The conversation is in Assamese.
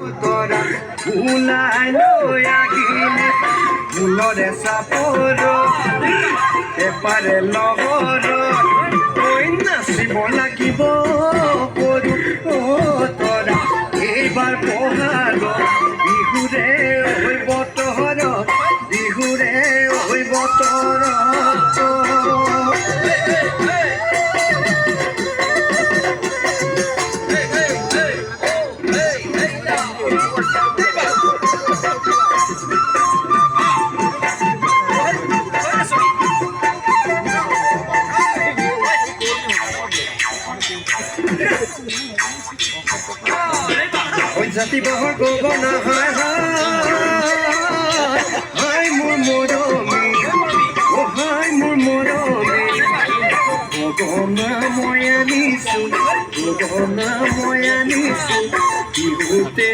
তৰা ওলাই লৈ আহিলে ফুলৰে চাপৰ এপাৰে লগৰ কৈ নাচিব লাগিব কৰো তৰা এইবাৰ বহাগ বিহুৰে ঐ বতৰ বিহুৰে ঐ বতৰ জাতি বহৰ গগনা হায় হায় মোৰ মৰমী অ হায় মোৰ মৰমী গগনা মই আনিছোঁ বিহুতে